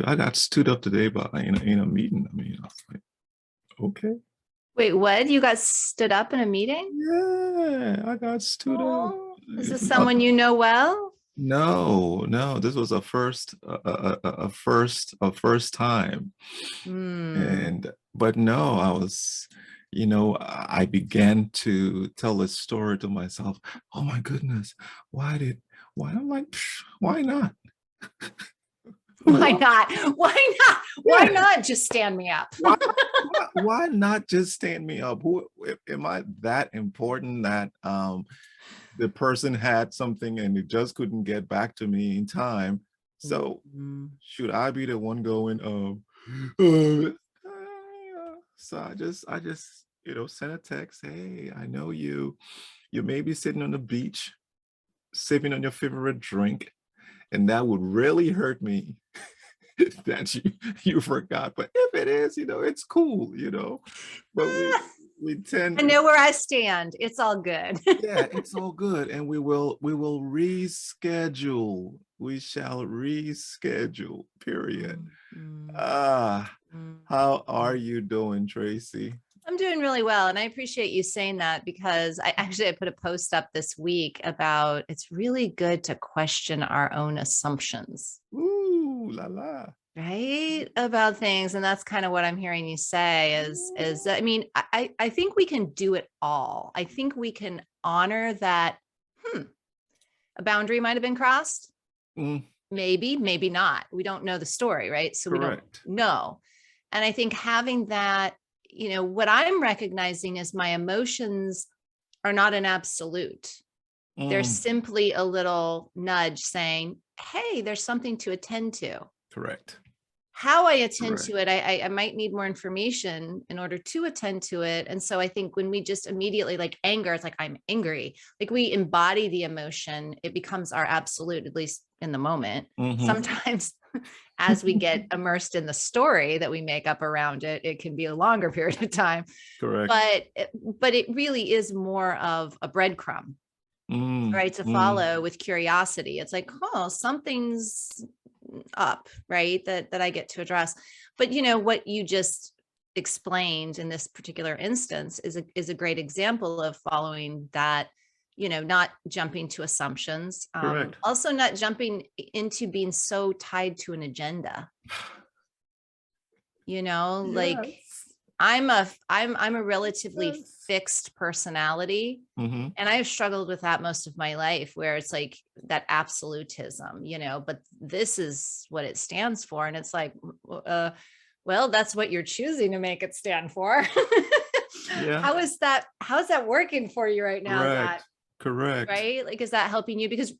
I got stood up today by in a meeting. I mean, I was like, okay, Wait, what? You got stood up in a meeting? yeah, I got stood up. Oh, is this It's not- someone you know well? No, no, this was a first, a first time, Hmm. and but no, I was, I began to tell a story to myself. Oh my goodness, why did, why? I'm like, why not? Why Why? not? Why not? Why Yeah. not just stand me up? Why not just stand me up? Am I that important that the person had something and it just couldn't get back to me in time? So Mhm. should I be the one going, uh, so I just sent a text, hey, I know you may be sitting on the beach, sipping on your favorite drink, and that would really hurt me that you forgot. But if it is, it's cool, But we I tend, know where I stand. It's all good. yeah, it's all good. And we will reschedule. We shall reschedule, period. Mm, mm, Ah, mm, how are mm. you doing, Tracy? I'm doing really well. And I appreciate you saying that because I put a post up this week about it's really good to question our own assumptions, Ooh, la la. right? About things. And that's kind of what I'm hearing you say is I mean, I think we can do it all. I think we can honor that hmm, a boundary might have been crossed. Mm, Maybe, maybe not. We don't know the story, right? So we don't correct. know. And I think having that, what I'm recognizing is my emotions are not an absolute. They're Mm, simply a little nudge saying, hey, there's something to attend to. correct. How I attend Correct. to it, I might need more information in order to attend to it. And so I think when we just immediately like anger, it's like, I'm angry, like we embody the emotion, it becomes our absolute, at least in the moment. Mm-hmm. Sometimes as we get immersed in the story that we make up around it, it can be a longer period of time. Correct. But it really is more of a breadcrumb, Mm, right? To mm, follow with curiosity. It's like, oh, something's up, right? That I get to address. But what you just explained in this particular instance is a great example of following that, not jumping to assumptions, correct. also not jumping into being so tied to an agenda, like Yes. I'm a relatively Yes. fixed personality. Mm-hmm. And I've struggled with that most of my life, where it's like that absolutism, but this is what it stands for. And it's like, well, that's what you're choosing to make it stand for. Yeah. How's that working for you right now? Is that Correct. Correct. right? Like, is that helping you? Because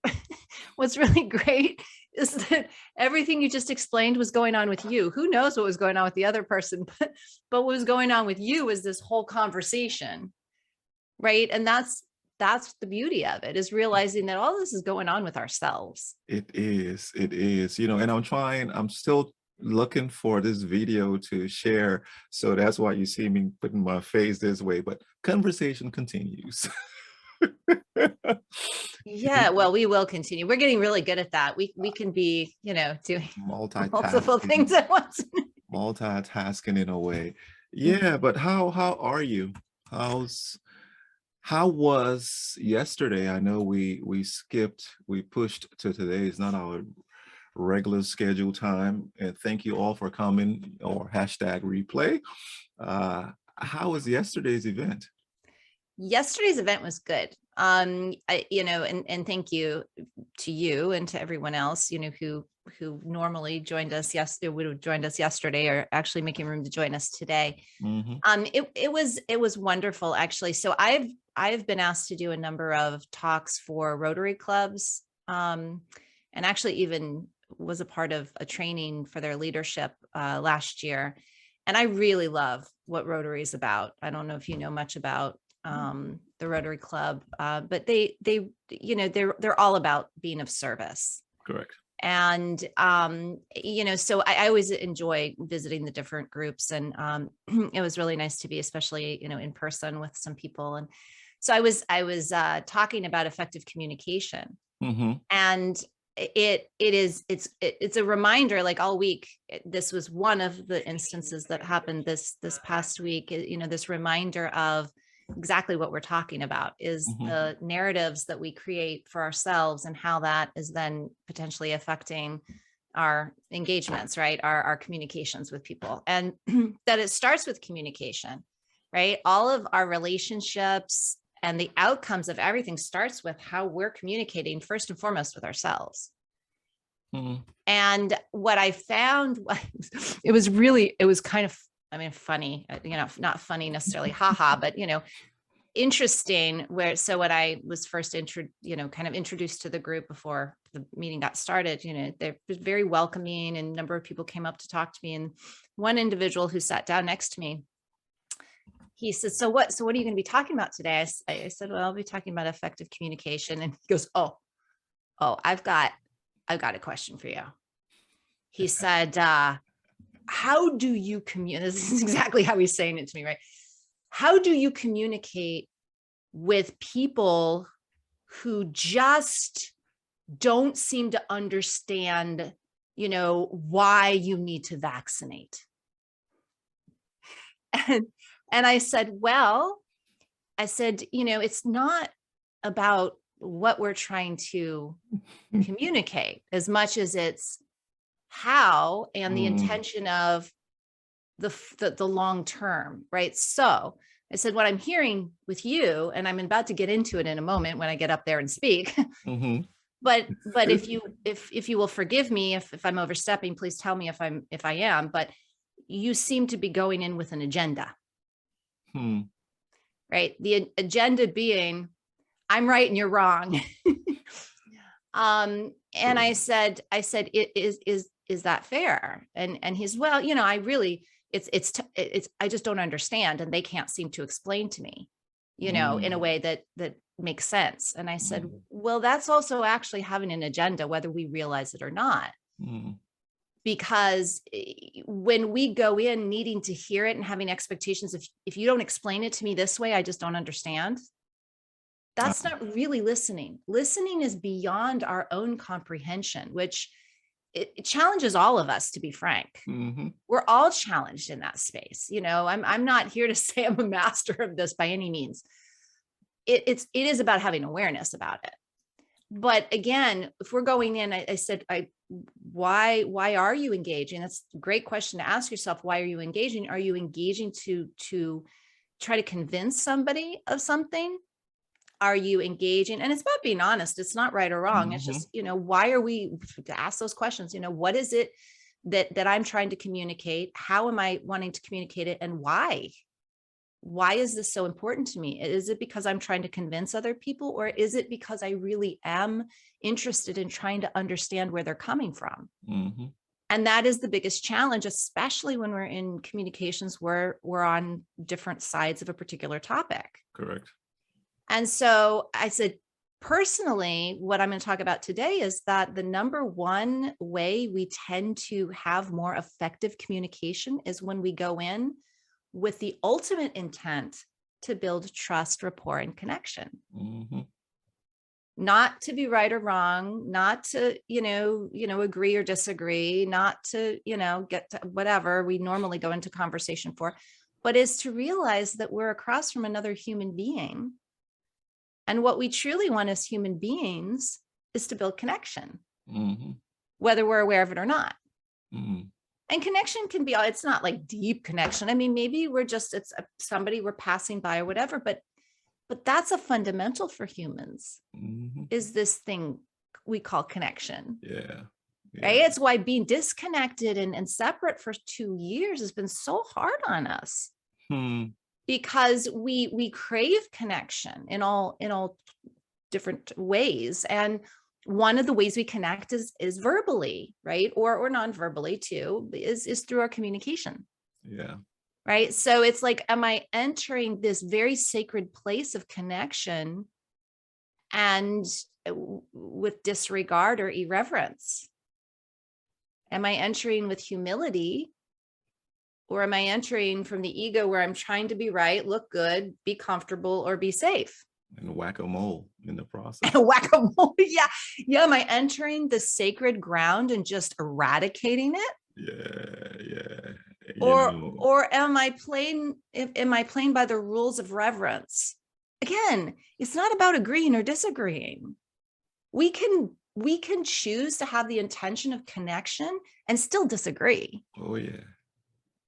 what's really great is that everything you just explained was going on with you. Who knows what was going on with the other person, but what was going on with you is this whole conversation, right? And that's the beauty of it, is realizing that all this is going on with ourselves. It is. It is. And I'm still looking for this video to share. So that's why you see me putting my face this way, but conversation continues. Yeah, well, we will continue. We're getting really good at that. We can be, doing multiple Multitasking, things at once. multitasking in a way. Yeah, but how are you? How's how was yesterday? I know we pushed to today. It's not our regular schedule time. And thank you all for coming, or hashtag replay. How was yesterday's event? Yesterday's event was good. And thank you to you and to everyone else, who normally joined us. Yes, it would have joined us yesterday, or actually making room to join us today. Hmm. It was wonderful, actually. So I've been asked to do a number of talks for Rotary clubs, and actually even was a part of a training for their leadership last year. And I really love what Rotary is about. I don't know if you know much about the Rotary Club, but they're all about being of service. Correct. And so I always enjoy visiting the different groups, and it was really nice to be, especially in person with some people. And so I was talking about effective communication, Hmm. and it's a reminder, like all week. This was one of the instances that happened this past week. This reminder of exactly what we're talking about is the narratives that we create for ourselves and how that is then potentially affecting our engagements, right? Our communications with people, and that it starts with communication, right? All of our relationships and the outcomes of everything starts with how we're communicating first and foremost with ourselves. And what I found was, it was kind of, funny, not funny necessarily, haha, but, interesting so when I was first kind of introduced to the group before the meeting got started, they're very welcoming, and a number of people came up to talk to me. And one individual who sat down next to me, he said, so what are you going to be talking about today? I said, well, I'll be talking about effective communication. And he goes, oh, I've got a question for you. He said, how do you communicate? This is exactly how he's saying it to me, right? How do you communicate with people who just don't seem to understand, why you need to vaccinate? And I said, it's not about what we're trying to communicate as much as it's how and the intention of the long term, right? So I said, what I'm hearing with you, and I'm about to get into it in a moment when I get up there and speak, but if you will forgive me if I'm overstepping, please tell me if I am, but you seem to be going in with an agenda. Right? The agenda being, I'm right and you're wrong. And I said, is that fair? And he's, well, I really, I just don't understand, and they can't seem to explain to me, in a way that makes sense. And I said, well, that's also actually having an agenda, whether we realize it or not. Because when we go in needing to hear it and having expectations, if you don't explain it to me this way, I just don't understand. That's not really listening. Listening is beyond our own comprehension, which it challenges all of us, to be frank. We're all challenged in that space. I'm not here to say I'm a master of this by any means. It is about having awareness about it. But again, if we're going in, I said, why are you engaging? That's a great question to ask yourself. Why are you engaging? Are you engaging to try to convince somebody of something? Are you engaging? And it's about being honest. It's not right or wrong. It's just, why are we to ask those questions? What is it that I'm trying to communicate? How am I wanting to communicate it? And why? Why is this so important to me? Is it because I'm trying to convince other people, or is it because I really am interested in trying to understand where they're coming from? And that is the biggest challenge, especially when we're in communications where we're on different sides of a particular topic. Correct. And so I said, personally, what I'm going to talk about today is that the number one way we tend to have more effective communication is when we go in with the ultimate intent to build trust, rapport, and connection. Not to be right or wrong, not to, agree or disagree, not to, get to whatever we normally go into conversation for, but is to realize that we're across from another human being. And what we truly want as human beings is to build connection, whether we're aware of it or not. And connection can be, it's not like deep connection. I mean, maybe it's somebody we're passing by or whatever, but that's a fundamental for humans, is this thing we call connection. Yeah. Right? It's why being disconnected and separate for 2 years has been so hard on us. Because we crave connection in all different ways. And one of the ways we connect is verbally, right? Or non-verbally too, is through our communication. Yeah. Right. So it's like, am I entering this very sacred place of connection and with disregard or irreverence? Am I entering with humility? Or am I entering from the ego where I'm trying to be right, look good, be comfortable, or be safe? And whack-a-mole in the process. Whack-a-mole. Yeah. Yeah. Am I entering the sacred ground and just eradicating it? Yeah. Or am I playing by the rules of reverence? Again, it's not about agreeing or disagreeing. We can choose to have the intention of connection and still disagree. Oh yeah.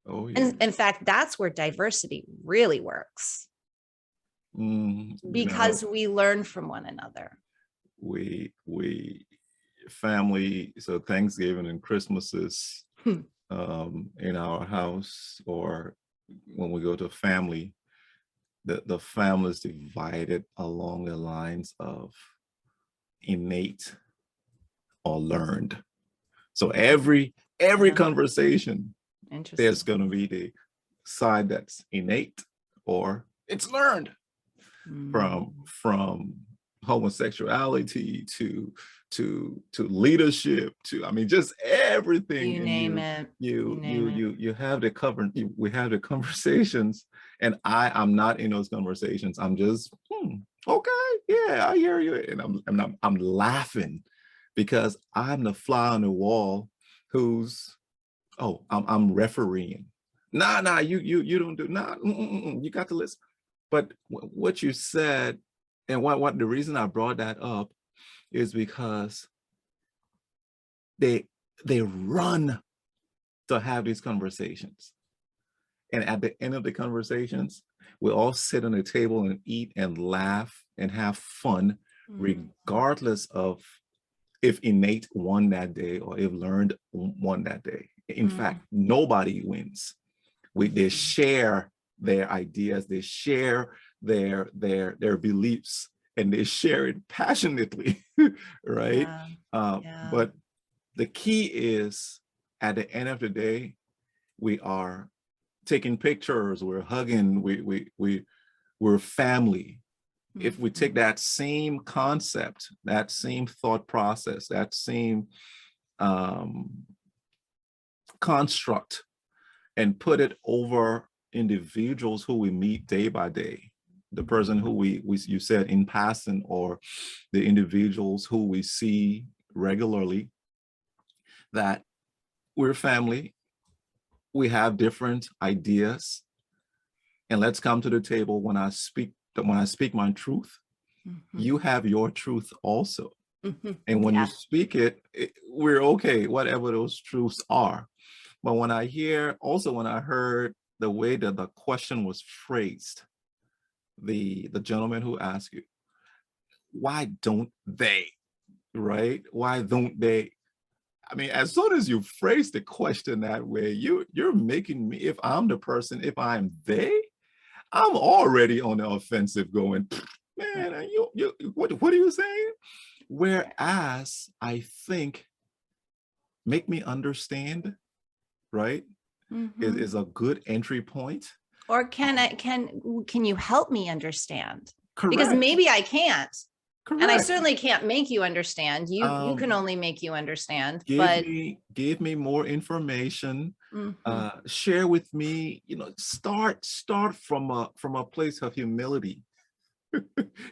Oh yeah. And in fact, that's where diversity really works, because we learn from one another. We family, so Thanksgiving and Christmases in our house, or when we go to family, the family is divided along the lines of innate or learned. So every conversation, there's going to be the side that's innate or it's learned. From homosexuality to leadership, to, I mean, just everything. You name it. You have we have the conversations, and I'm not in those conversations. I'm just okay, yeah, I hear you, and I'm laughing because I'm the fly on the wall who's, oh, I'm refereeing. Nah, you don't do, nah, you got to listen. But what you said, and what the reason I brought that up is because they run to have these conversations. And at the end of the conversations, we all sit on the table and eat and laugh and have fun, regardless of if innate won that day or if learned won that day. In fact, nobody wins. They share their ideas, they share their beliefs, and they share it passionately, right? But the key is, at the end of the day, we are taking pictures, we're hugging, we're family. If we take that same concept, that same thought process, that same construct, and put it over individuals who we meet day by day, the person who you said in passing, or the individuals who we see regularly, that we're family, we have different ideas, and let's come to the table. When I speak my truth, you have your truth also. And when you speak it, we're okay, whatever those truths are. But when I heard the way that the question was phrased, the gentleman who asked you, why don't they, right? Why don't they? I mean, as soon as you phrase the question that way, you're making me, if I'm the person, if I'm they, I'm already on the offensive going, man, what are you saying? Whereas I think, make me understand, right? Is a good entry point. Or can you help me understand? Correct. Because maybe I can't. Correct. And I certainly can't make you understand. You can only make you understand. Give me more information. Share with me. Start from a place of humility,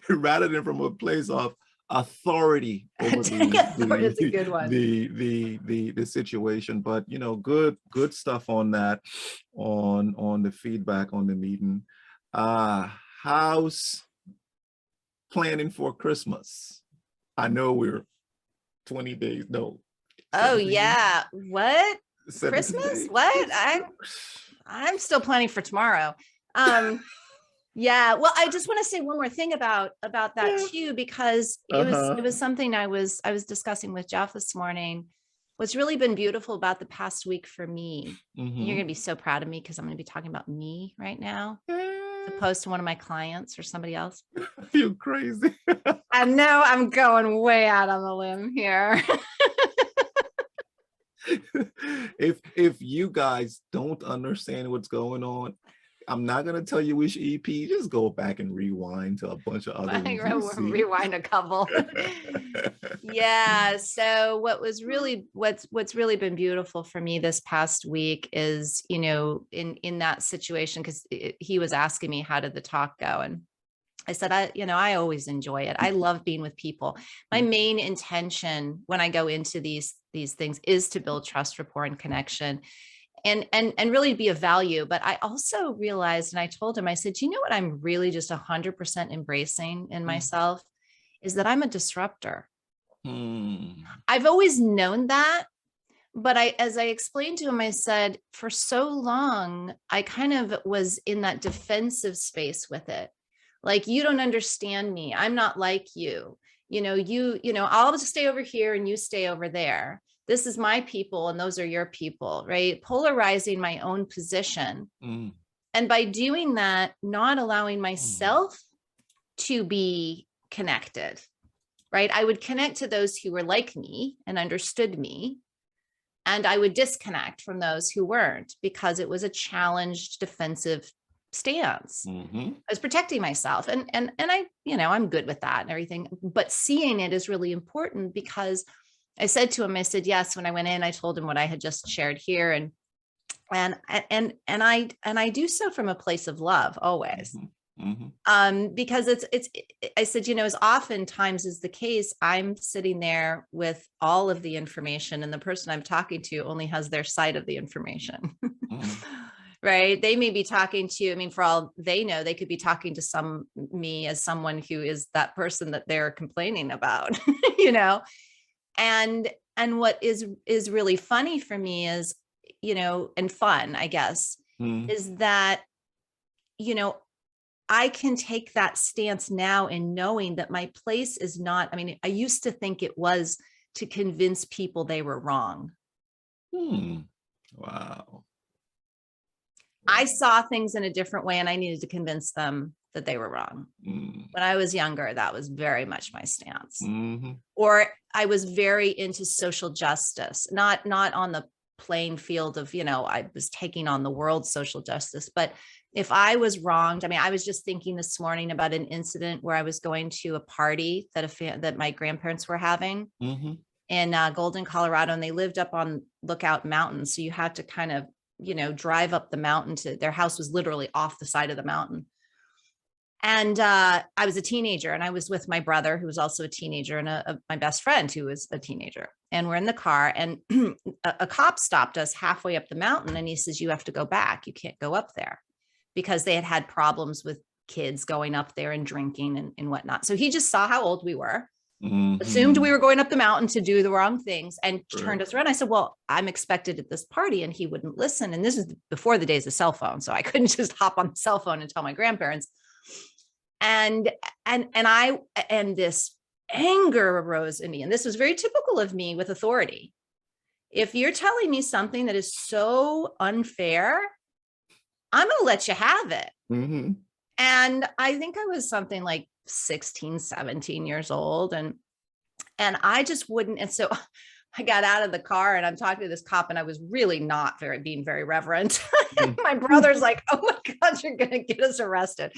rather than from a place of authority over That's a good one. the situation. But good stuff on that, on the feedback on the meeting. How's planning for Christmas? I know we're 20 days, no. Oh yeah. What? Christmas? Days. What? I'm still planning for tomorrow. Yeah, well, I just want to say one more thing about that too, because it was something I was discussing with Jeff this morning. What's really been beautiful about the past week for me, you're gonna be so proud of me because I'm gonna be talking about me right now, as opposed to one of my clients or somebody else. You're crazy. I know I'm going way out on the limb here. If you guys don't understand what's going on, I'm not going to tell you which EP. Just go back and rewind to a bunch of other ones. Rewind a couple. Yeah. So what's really been beautiful for me this past week is, in that situation, because he was asking me, how did the talk go? I said, I always enjoy it. I love being with people. My main intention when I go into these things is to build trust, rapport, and connection, and really be of value. But I also realized, and I told him, I said, you know what I'm really just 100% embracing in myself is that I'm a disruptor. I've always known that. But as I explained to him, I said, for so long, I kind of was in that defensive space with it. Like, you don't understand me. I'm not like you. I'll just stay over here and you stay over there. This is my people and those are your people, right? Polarizing my own position. And by doing that, not allowing myself to be connected, right? I would connect to those who were like me and understood me. And I would disconnect from those who weren't, because it was a challenged, defensive stance. I was protecting myself, and I, I'm good with that and everything. But seeing it is really important, because I said to him, I said, yes, when I went in, I told him what I had just shared here, and I do so from a place of love always. Because I said, as oftentimes is the case, I'm sitting there with all of the information, and the person I'm talking to only has their side of the information. Right? They may be talking to, I mean, for all they know, they could be talking to me as someone who is that person that they're complaining about, and what is really funny for me is, and fun, I guess, is that, I can take that stance now in knowing that my place is not, I mean, I used to think it was to convince people they were wrong. Wow. I saw things in a different way, and I needed to convince them that they were wrong. When I was younger, that was very much my stance. Or I was very into social justice, not on the playing field of, I was taking on the world's social justice, but if I was wronged, I mean, I was just thinking this morning about an incident where I was going to a party that my grandparents were having in Golden, Colorado, and they lived up on Lookout Mountain. So you had to kind of, drive up the mountain to their house was literally off the side of the mountain. And I was a teenager, and I was with my brother, who was also a teenager, and my best friend, who was a teenager. And we're in the car, and a cop stopped us halfway up the mountain, and he says, you have to go back. You can't go up there, because they had problems with kids going up there and drinking and whatnot. So he just saw how old we were, assumed we were going up the mountain to do the wrong things, and turned us around. I said, well, I'm expected at this party, and he wouldn't listen. And this is before the days of cell phone. So I couldn't just hop on the cell phone and tell my grandparents. And this anger arose in me. And this was very typical of me with authority. If you're telling me something that is so unfair, I'm going to let you have it. And I think I was something like 16, 17 years old. And I just wouldn't. And so I got out of the car, and I'm talking to this cop, and I was really not being very reverent. My brother's like, oh my God, you're going to get us arrested.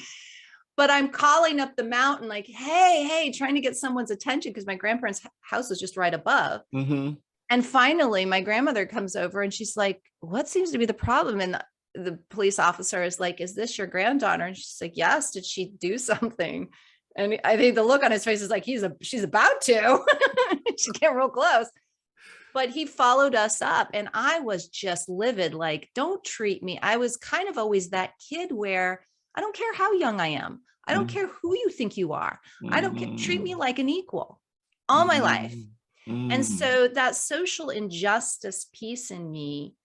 But I'm calling up the mountain like, hey, trying to get someone's attention, because my grandparents' house was just right above. And finally, my grandmother comes over, and she's like, what seems to be the problem? And the police officer is like, is this your granddaughter? And she's like, yes. Did she do something? And I think the look on his face is like, she's about to. She came real close. But he followed us up, and I was just livid. Like, don't treat me. I was kind of always that kid where I don't care how young I am. I don't care who you think you are. I don't care. Treat me like an equal all my life. And so that social injustice piece in me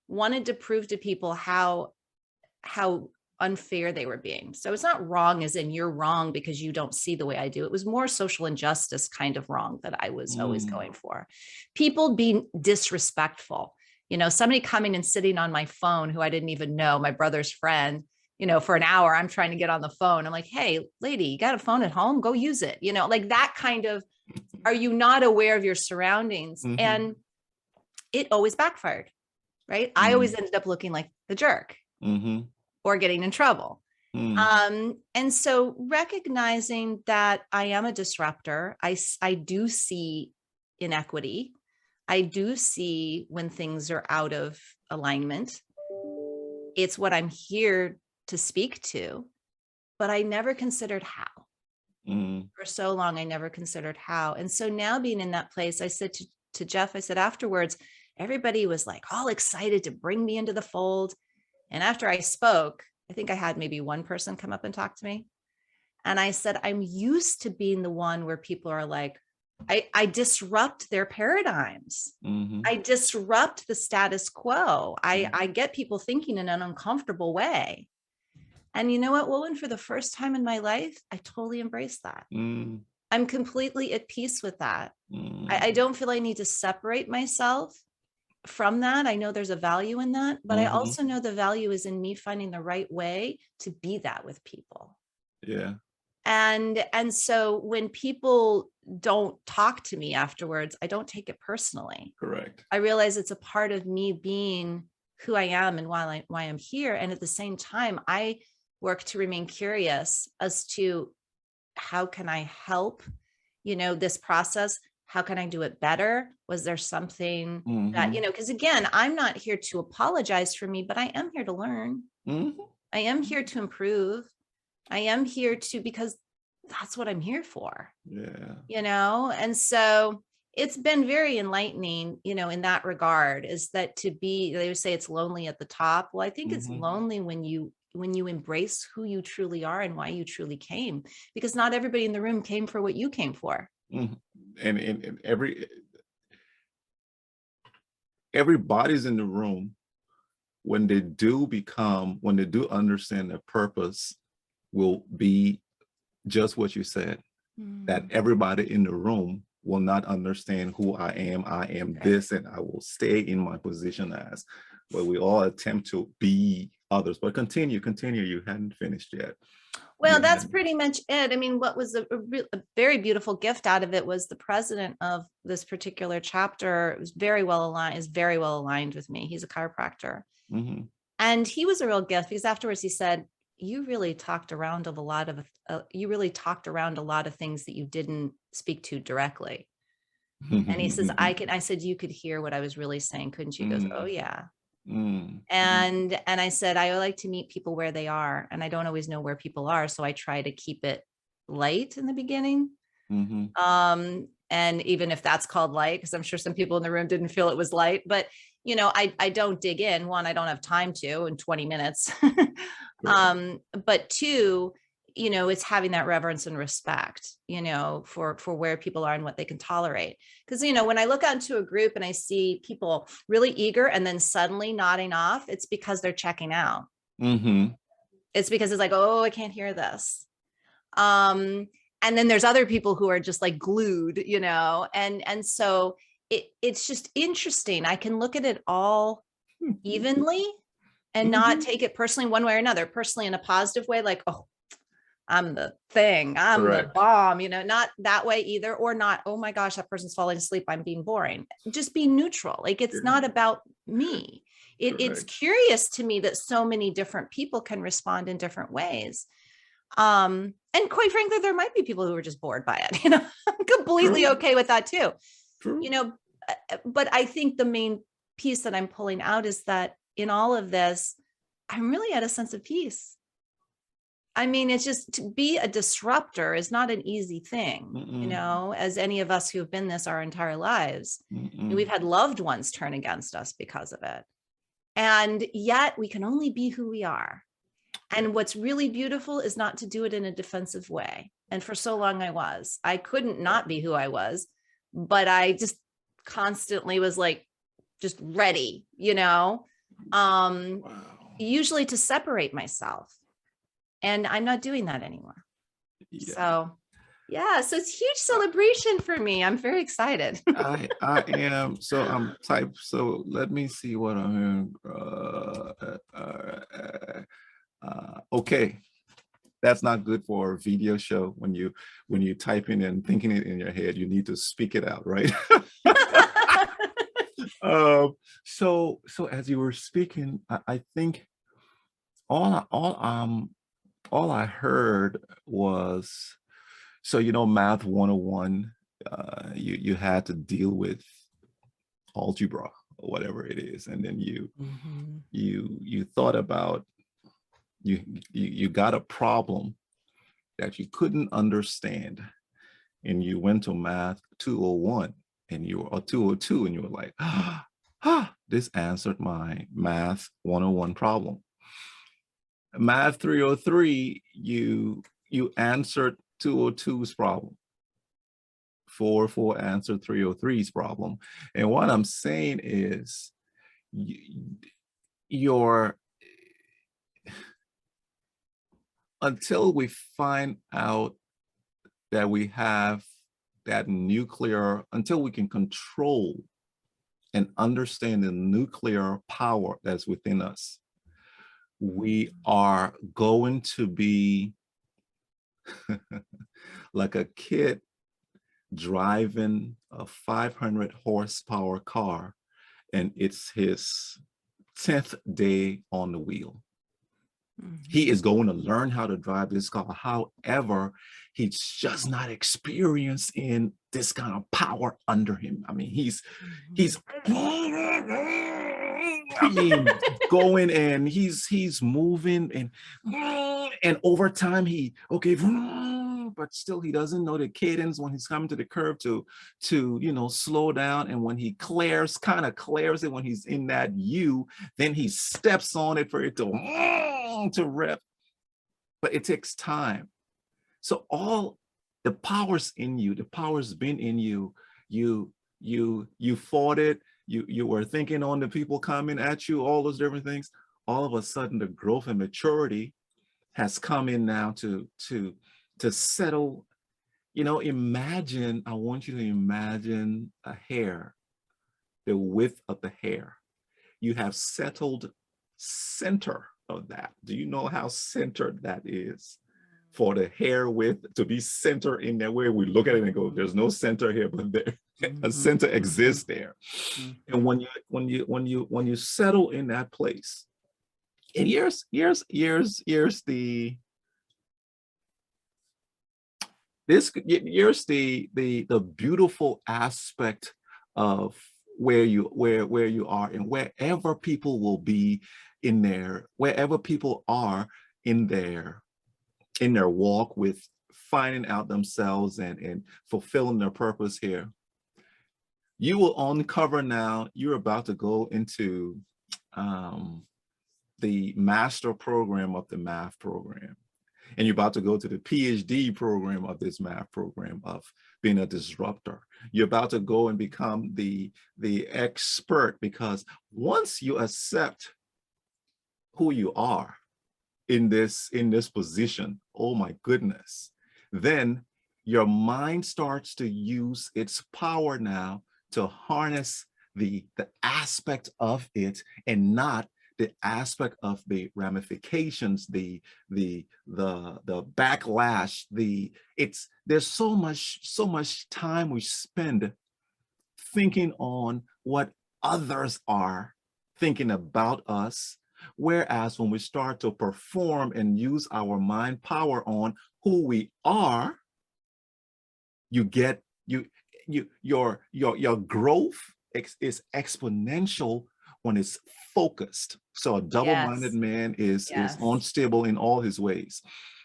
wanted to prove to people how unfair they were being. So it's not wrong as in you're wrong because you don't see the way I do. It was more social injustice kind of wrong that I was always going for. People being disrespectful, somebody coming and sitting on my phone who I didn't even know, my brother's friend, for an hour, I'm trying to get on the phone. I'm like, hey, lady, you got a phone at home? Go use it. Like that kind of, are you not aware of your surroundings? And it always backfired, right? I always ended up looking like the jerk or getting in trouble. And so recognizing that I am a disruptor, I do see inequity. I do see when things are out of alignment. It's what I'm here to speak to, but I never considered how. Mm. For so long, I never considered how. And so now being in that place, I said to Jeff, I said afterwards, everybody was like all excited to bring me into the fold. And after I spoke, I think I had maybe one person come up and talk to me. And I said, I'm used to being the one where people are like, I disrupt their paradigms. Mm-hmm. I disrupt the status quo. Mm-hmm. I get people thinking in an uncomfortable way. And you know what, Wulwyn, for the first time in my life, I totally embrace that. Mm. I'm completely at peace with that. Mm. I don't feel I need to separate myself from that. I know there's a value in that, but I Mm-hmm. also know the value is in me finding the right way to be that with people. Yeah. And so when people don't talk to me afterwards, I don't take it personally. Correct. I realize it's a part of me being who I am and why I'm here. And at the same time, I work to remain curious as to how can I help, this process? How can I do it better? Was there something that, Mm-hmm. because again, I'm not here to apologize for me, but I am here to learn. Mm-hmm. I am here to improve. I am here because that's what I'm here for, Yeah. And so it's been very enlightening, in that regard, is that they would say it's lonely at the top. Well, I think it's Mm-hmm. lonely when you embrace who you truly are and why you truly came, because not everybody in the room came for what you came for. Mm-hmm. And everybody's in the room, when they do understand their purpose, will be just what you said, that everybody in the room will not understand who I am. I am this, and I will stay in my position as, but we all attempt to be others. But continue, you hadn't finished yet. Well, that's pretty much it. I mean, what was a very beautiful gift out of it was the president of this particular chapter is very well aligned with me. He's a chiropractor. Mm-hmm. And he was a real gift, because afterwards he said, you really talked around a lot of things that you didn't speak to directly. And he says, I said, you could hear what I was really saying, couldn't you? He goes, oh yeah. And I said, I like to meet people where they are, and I don't always know where people are, so I try to keep it light in the beginning. And even if that's called light, because I'm sure some people in the room didn't feel it was light, but I don't dig in. One, I don't have time to in 20 minutes. But two, it's having that reverence and respect, for where people are and what they can tolerate. Because, when I look out into a group and I see people really eager and then suddenly nodding off, it's because they're checking out. It's because it's like, oh, I can't hear this. And then there's other people who are just like glued, and so it's just interesting. I can look at it all evenly and not take it personally one way or another, personally in a positive way, like, oh, I'm the thing, I'm the bomb, not that way either, or not, oh my gosh, that person's falling asleep, I'm being boring. Just be neutral. Like, it's not about me. It's curious to me that so many different people can respond in different ways. And quite frankly, there might be people who are just bored by it, I'm completely okay with that too. But I think the main piece that I'm pulling out is that in all of this, I'm really at a sense of peace. I mean, it's just, to be a disruptor is not an easy thing, as any of us who have been this our entire lives. And we've had loved ones turn against us because of it. And yet we can only be who we are. And what's really beautiful is not to do it in a defensive way. And for so long I couldn't not be who I was, but I just constantly was like, just ready, usually to separate myself. And I'm not doing that anymore. So it's a huge celebration for me. I'm very excited. I am. So so let me see what I'm okay. That's not good for a video show. When you type in and thinking it in your head, you need to speak it out, right? So as you were speaking, I think all I heard was, so math 101, you had to deal with algebra or whatever it is, and then you thought about, you got a problem, that you couldn't understand, and you went to math 201 and you were, or 202, and you were like, this answered my math 101 problem. Math 303, you answered 202's problem. 404 answered 303's problem. And what I'm saying is, your until we find out that we have that nuclear, until we can control and understand the nuclear power that's within us, we are going to be like a kid driving a 500 horsepower car, and it's his 10th day on the wheel. He is going to learn how to drive this car. However, he's just not experienced in this kind of power under him. I mean, he's going, and he's moving, and over time but still he doesn't know the cadence when he's coming to the curve to slow down. And when he kind of clears it, when he's in that U, then he steps on it for it to rev. But it takes time. So all the power's in you, the power's been in you. You fought it. You were thinking on the people coming at you, all those different things. All of a sudden, the growth and maturity has come in now to settle. Imagine, I want you to imagine a hair, the width of the hair. You have settled center of that. Do you know how centered that is? For the hair width to be center in there, where we look at it and go, there's no center here, but there a center exists there. And when you settle in that place, and here's the beautiful aspect of where you are, and wherever people will be in their, wherever people are in their walk with finding out themselves and fulfilling their purpose here. You will uncover now, you're about to go into the master program of the math program. And you're about to go to the PhD program of this math program of being a disruptor. You're about to go and become the expert, because once you accept who you are in this position, oh my goodness, then your mind starts to use its power now to harness the aspect of it, and not the aspect of the ramifications, the backlash. There's so much time we spend thinking on what others are thinking about us, whereas when we start to perform and use our mind power on who we are, your growth is exponential when it's focused. So a double-minded man is unstable in all his ways.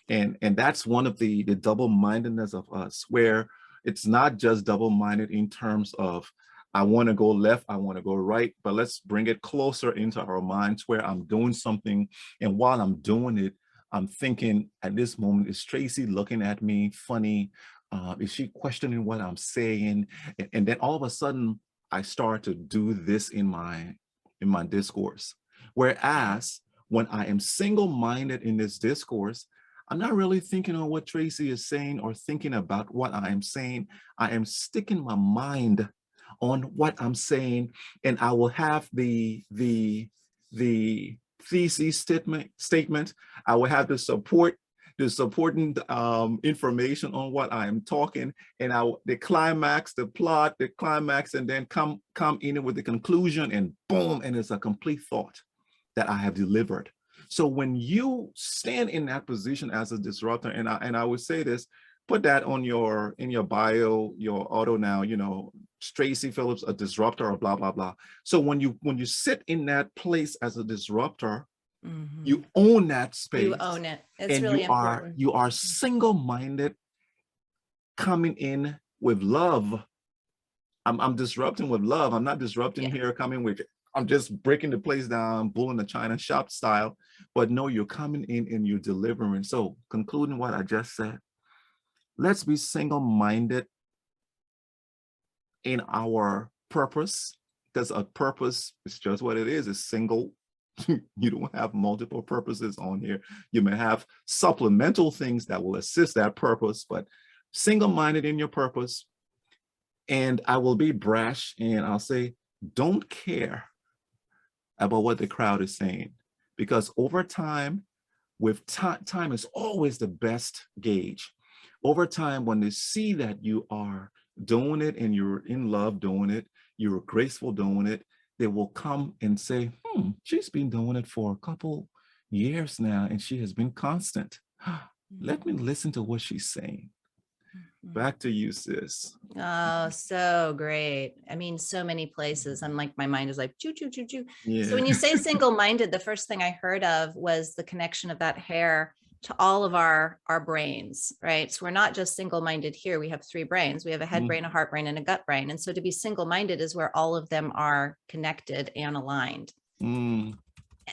And that's one of the double-mindedness of us, where it's not just double-minded in terms of, I want to go left, I want to go right, but let's bring it closer into our minds, where I'm doing something, and while I'm doing it, I'm thinking, at this moment, is Traci looking at me funny? Is she questioning what I'm saying? And then all of a sudden, I start to do this in my discourse. Whereas when I am single-minded in this discourse, I'm not really thinking on what Traci is saying or thinking about what I am saying. I am sticking my mind on what I'm saying, and I will have the thesis statement. I will have the supporting information on what I am talking, and the climax, the plot, the climax, and then come in with the conclusion, and boom, and it's a complete thought that I have delivered. So when you stand in that position as a disruptor, and I would say this, put that on in your bio, your auto now, Traci Phillips, a disruptor, or blah, blah, blah. So when you sit in that place as a disruptor, Mhm. You own that You space, own it. It's and really important. you are single-minded, coming in with love. I'm disrupting with love. I'm not disrupting Yeah. here, coming with, I'm just breaking the place down, bull in the China shop style. But no, you're coming in and you're delivering. So concluding what I just said, let's be single-minded in our purpose, because a purpose is just what it is. It's single. You don't have multiple purposes on here. You may have supplemental things that will assist that purpose, but single-minded in your purpose. And I will be brash and I'll say, don't care about what the crowd is saying, because over time, with time is always the best gauge. Over time, when they see that you are doing it and you're in love doing it, you're graceful doing it, they will come and say, she's been doing it for a couple years now and she has been constant. Let me listen to what she's saying. Back to you, sis. Oh, so great. I mean, so many places. I'm like, my mind is like, choo, choo, choo, choo. So Yeah. when you say single-minded, the first thing I heard of was the connection of that hair to all of our brains, right? So we're not just single-minded here. We have three brains. We have a head brain, a heart brain, and a gut brain. And so to be single-minded is where all of them are connected and aligned.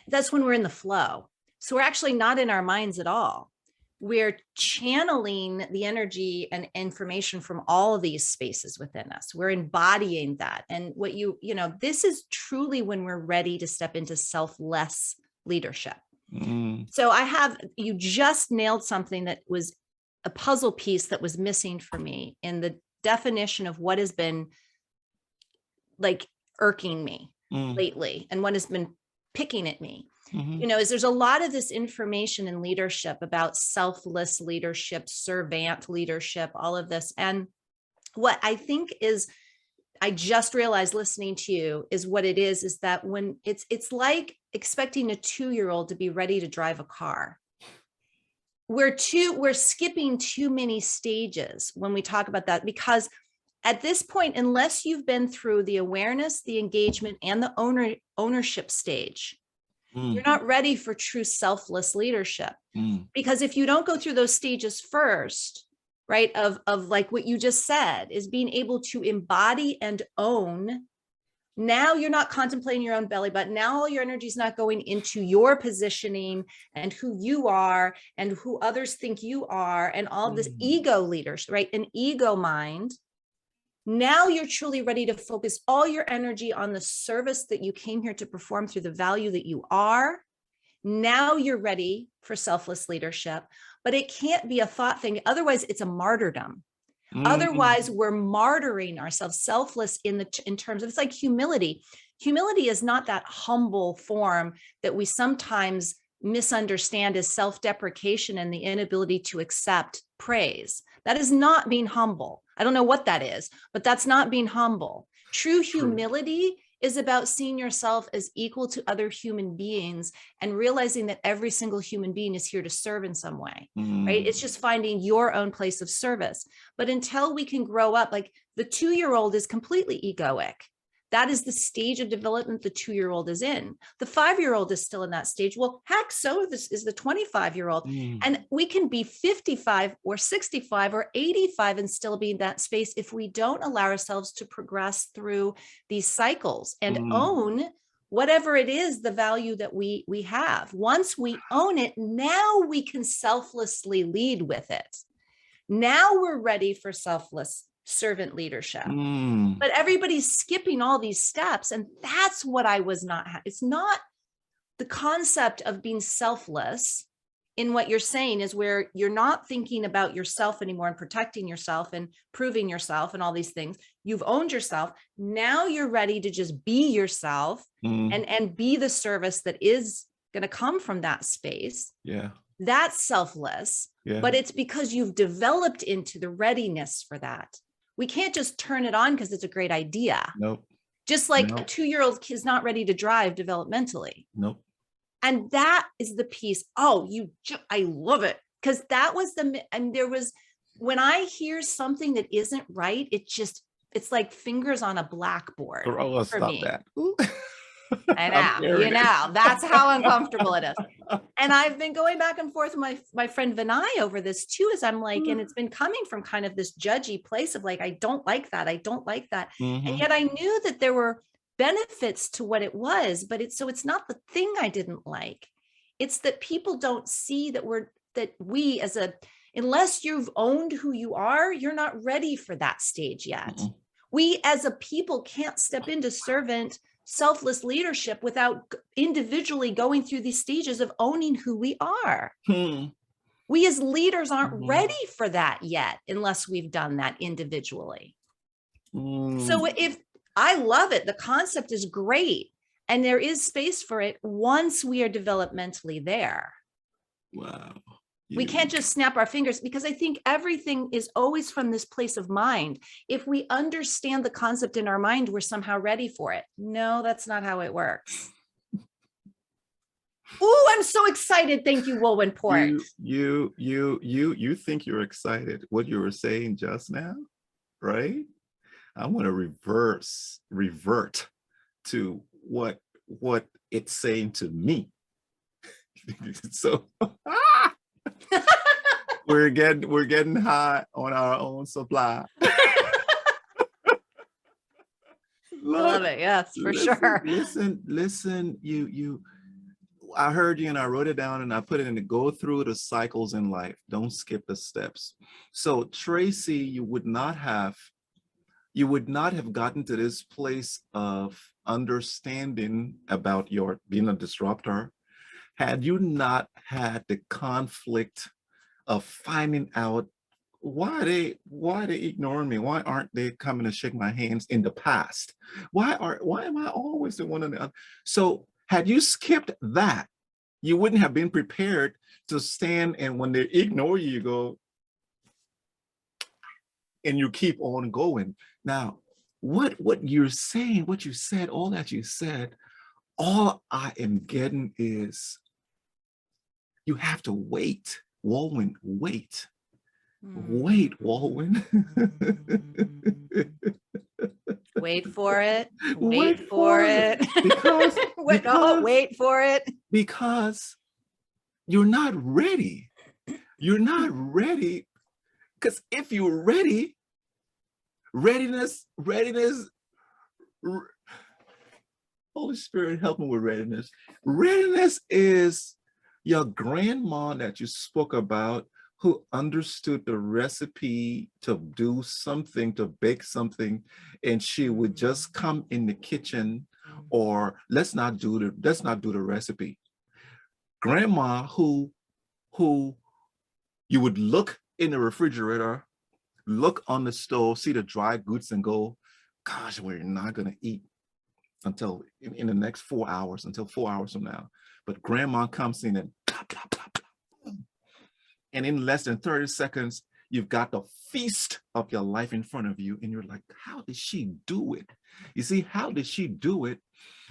That's when we're in the flow. So we're actually not in our minds at all. We're channeling the energy and information from all of these spaces within us. We're embodying that. And what this is truly when we're ready to step into selfless leadership. So you just nailed something that was a puzzle piece that was missing for me in the definition of what has been like irking me lately and what has been picking at me. Is there's a lot of this information in leadership about selfless leadership, servant leadership, all of this. And what I think is, I just realized listening to you is what it is that when it's like expecting a 2-year-old to be ready to drive a car. We're skipping too many stages when we talk about that, because at this point, unless you've been through the awareness, the engagement, and the ownership stage, you're not ready for true selfless leadership. Because if you don't go through those stages first, right, of like what you just said, is being able to embody and own, now you're not contemplating your own belly button. Now all your energy is not going into your positioning and who you are and who others think you are and all this ego leadership, right? An ego mind. Now you're truly ready to focus all your energy on the service that you came here to perform through the value that you are. Now you're ready for selfless leadership, but it can't be a thought thing. Otherwise, it's a martyrdom. Otherwise, we're martyring ourselves. Selfless in terms of, it's like humility. Humility is not that humble form that we sometimes misunderstand as self-deprecation and the inability to accept praise. That is not being humble. I don't know what that is, but that's not being humble. True humility is about seeing yourself as equal to other human beings and realizing that every single human being is here to serve in some way, right? It's just finding your own place of service. But until we can grow up, like the 2-year-old is completely egoic. That is the stage of development the 2-year-old is in. The 5-year-old is still in that stage. Well, heck, so this is the 25-year-old. And we can be 55 or 65 or 85 and still be in that space if we don't allow ourselves to progress through these cycles and own whatever it is, the value that we have. Once we own it, now we can selflessly lead with it. Now we're ready for selfless servant leadership. But everybody's skipping all these steps. And that's what I was not. It's not the concept of being selfless in what you're saying is where you're not thinking about yourself anymore and protecting yourself and proving yourself and all these things. You've owned yourself. Now you're ready to just be yourself and be the service that is going to come from that space. Yeah. That's selfless, but it's because you've developed into the readiness for that. We can't just turn it on because it's a great idea. Nope. Just like a 2-year-old kid is not ready to drive developmentally. Nope. And that is the piece. Oh, I love it. Because that was when I hear something that isn't right, it's like fingers on a blackboard Oh, for stop me. that. I I'm know, carrying it. that's how uncomfortable it is. And I've been going back and forth with my friend Vinay over this too, as I'm like, and it's been coming from kind of this judgy place of like, I don't like that. I don't like that. And Mhm. yet I knew that there were benefits to what it was, but it's not the thing I didn't like. It's that people don't see that we as unless you've owned who you are, you're not ready for that stage yet. Mm-mm. We as a people can't step into servant selfless leadership without individually going through these stages of owning who we are. Hmm. We as leaders aren't Mhm. ready for that yet unless we've done that individually. So Mm. if I love it, the concept is great and there is space for it once we are developmentally there. Wow. We You can't just snap our fingers because I think everything is always from this place of mind. If we understand the concept in our mind, we're somehow ready for it. No, that's not how it works. Oh, I'm so excited. Thank you, Wulwyn Port. you think you're excited what you were saying just now, right? I want to revert to what it's saying to me. So we're getting high on our own supply. I love Look, it. Yes, for listen, sure. listen, listen. I heard you and I wrote it down and I put it in to go through the cycles in life. Don't skip the steps. So Traci, you would not have gotten to this place of understanding about your being a disruptor had you not had the conflict of finding out why they ignoring me, why aren't they coming to shake my hands in the past, why am I always the one on the other. So had you skipped that, you wouldn't have been prepared to stand, and when they ignore you, you go and you keep on going. Now, what you're saying, what you said, all that you said, all I am getting is you have to wait. Wulwyn, wait. Wait, Wulwyn. Wait for it. Wait Wait for for it. it. Because Wait, no, because wait for it. because you're not ready. You're not ready. Because if you're ready, readiness, Holy Spirit, help me with readiness. Readiness is your grandma that you spoke about who understood the recipe to do something, to bake something, and she would just come in the kitchen, or let's not do the recipe. Grandma who you would look in the refrigerator, look on the stove, see the dry goods and go, gosh, we're not gonna eat until in the next 4 hours, until 4 hours from now. But grandma comes in and plop, plop, plop, plop. And in less than 30 seconds, you've got the feast of your life in front of you. And you're like, how did she do it? You see, how did she do it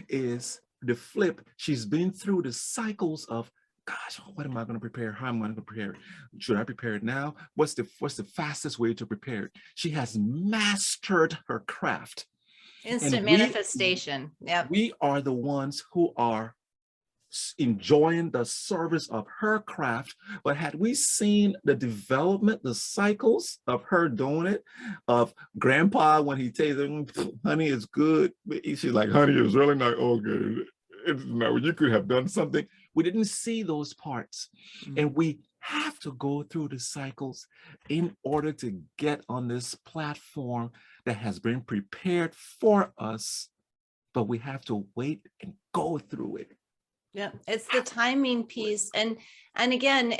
is the flip. She's been through the cycles of, gosh, what am I going to prepare? How am I going to prepare it? Should I prepare it now? What's the fastest way to prepare it? She has mastered her craft. And Instant we manifestation. Yep. we are the ones who are enjoying the service of her craft. But had we seen the development, the cycles of her doing it, of grandpa when he tastes it, honey, it's good. She's like, honey, it's really not all good. It's not, you could have done something. We didn't see those parts. And we have to go through the cycles in order to get on this platform that has been prepared for us, but we have to wait and go through it. Yeah, it's the timing piece. And again,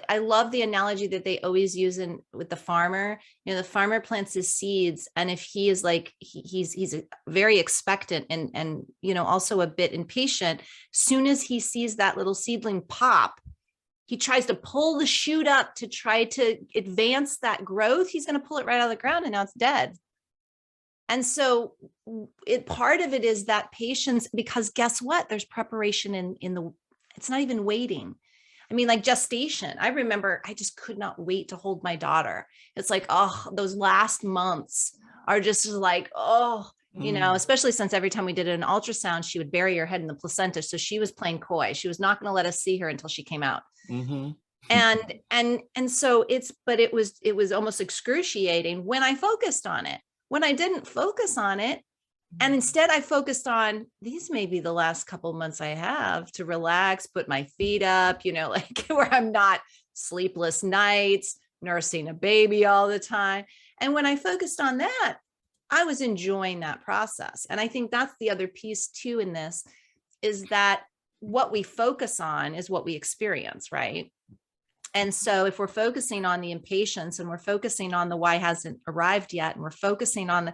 I love the analogy that they always use in with the farmer. The farmer plants his seeds, and if he is like he's very expectant and also a bit impatient, soon as he sees that little seedling pop, he tries to pull the shoot up to try to advance that growth. He's going to pull it right out of the ground, and now it's dead. And so part of it is that patience, because guess what? There's preparation it's not even waiting. I mean, like gestation. I remember I just could not wait to hold my daughter. It's like, oh, those last months are just like, oh, especially since every time we did an ultrasound, she would bury her head in the placenta. So she was playing coy. She was not going to let us see her until she came out. Mm-hmm. And so but it was almost excruciating when I focused on it. When I didn't focus on it, and instead I focused on, these may be the last couple months I have to relax, put my feet up, like where I'm not sleepless nights, nursing a baby all the time. And when I focused on that, I was enjoying that process. And I think that's the other piece too in this, is that what we focus on is what we experience, right? And so if we're focusing on the impatience and we're focusing on the why hasn't arrived yet, and we're focusing on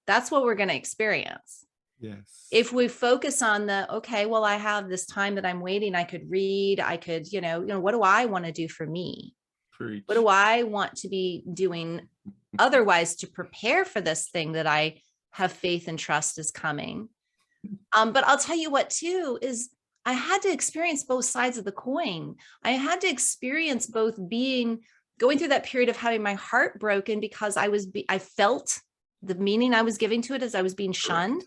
that's what we're going to experience. Yes. If we focus on okay, well, I have this time that I'm waiting, I could read, I could, what do I want to do for me? Preach. What do I want to be doing otherwise to prepare for this thing that I have faith and trust is coming? But I'll tell you what too, is I had to experience both sides of the coin. I had to experience both going through that period of having my heart broken because I felt the meaning I was giving to it as I was being shunned.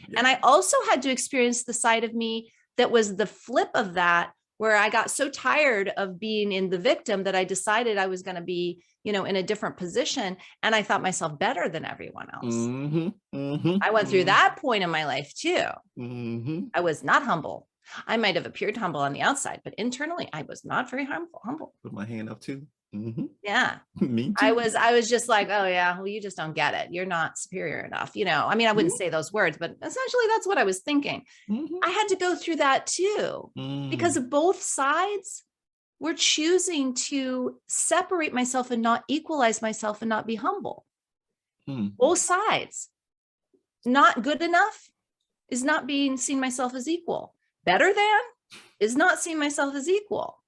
Yeah. And I also had to experience the side of me that was the flip of that, where I got so tired of being in the victim that I decided I was going to be, in a different position. And I thought myself better than everyone else. Mm-hmm. Mm-hmm. I went through that point in my life too. Mm-hmm. I was not humble. I might have appeared humble on the outside, but internally I was not very humble. Put my hand up too. Mm-hmm. Yeah. Me too. I was just like, oh yeah, well, you just don't get it. You're not superior enough. I mean, I wouldn't say those words, but essentially that's what I was thinking. Mm-hmm. I had to go through that too, because of both sides were choosing to separate myself and not equalize myself and not be humble. Both sides. Not good enough is not seeing myself as equal. Better than is not seeing myself as equal.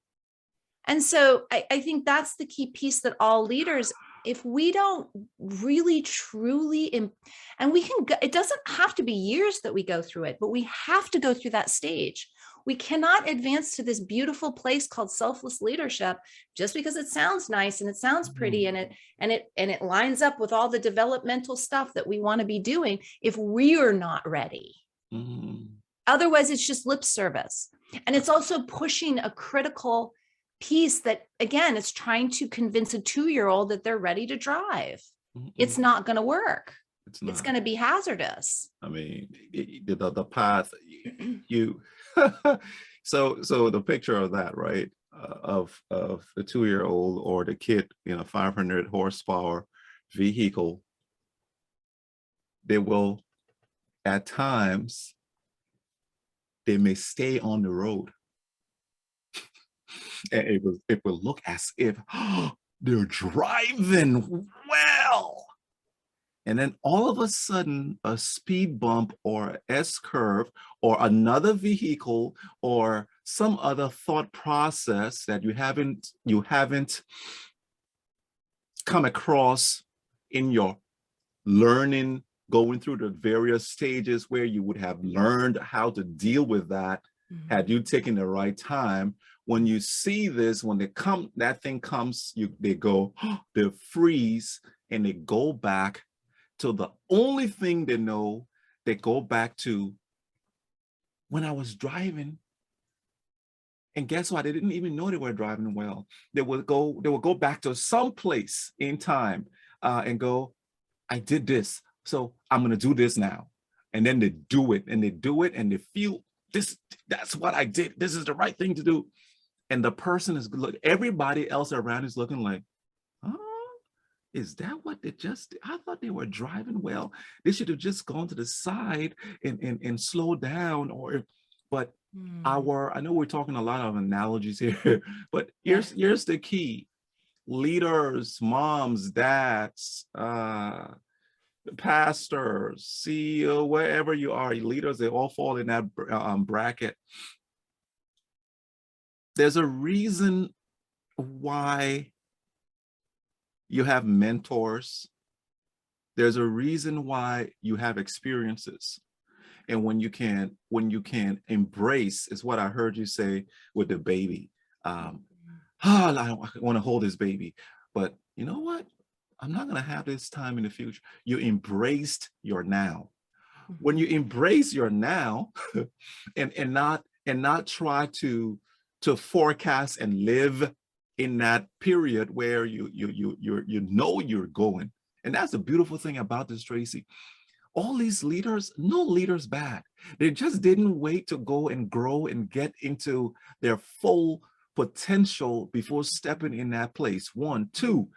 And so I think that's the key piece, that all leaders, if we don't really truly, and we can, it doesn't have to be years that we go through it, but we have to go through that stage. We cannot advance to this beautiful place called selfless leadership just because it sounds nice and it sounds pretty and it lines up with all the developmental stuff that we want to be doing if we are not ready. Otherwise, it's just lip service. And it's also pushing a critical piece that, again, it's trying to convince a 2-year-old that they're ready to drive. It's not going to work. It's going to be hazardous. I mean, the path you so the picture of that, right, of the 2-year-old or the kid in a 500 horsepower vehicle, they will at times they may stay on the road. And it will look as if they're driving well. And then all of a sudden, a speed bump or S-curve or another vehicle or some other thought process that you haven't come across in your learning, going through the various stages where you would have learned how to deal with that had you taken the right time. When you see this, when that thing comes, they go, they freeze and they go back to the only thing they know. They go back to when I was driving. And guess what? They didn't even know they were driving well. They would go back to some place in time and go, I did this, so I'm gonna do this now. And then they do it and they and they feel this, that's what I did. This is the right thing to do. And the person is good. Everybody else around is looking like, oh, is that what they just did? I thought they were driving well. They should have just gone to the side and slow down. But I know we're talking a lot of analogies here, but here's the key. Leaders, moms, dads, pastors, CEO, wherever you are, leaders, they all fall in that bracket. There's a reason why you have mentors. There's a reason why you have experiences. And when you can embrace, is what I heard you say with the baby. I want to hold this baby, but you know what? I'm not going to have this time in the future. You embraced your now. When you embrace your now and not try to forecast and live in that period where you know you're going. And that's the beautiful thing about this, Traci. All these leaders, no leader's bad. They just didn't wait to go and grow and get into their full potential before stepping in that place. One, two,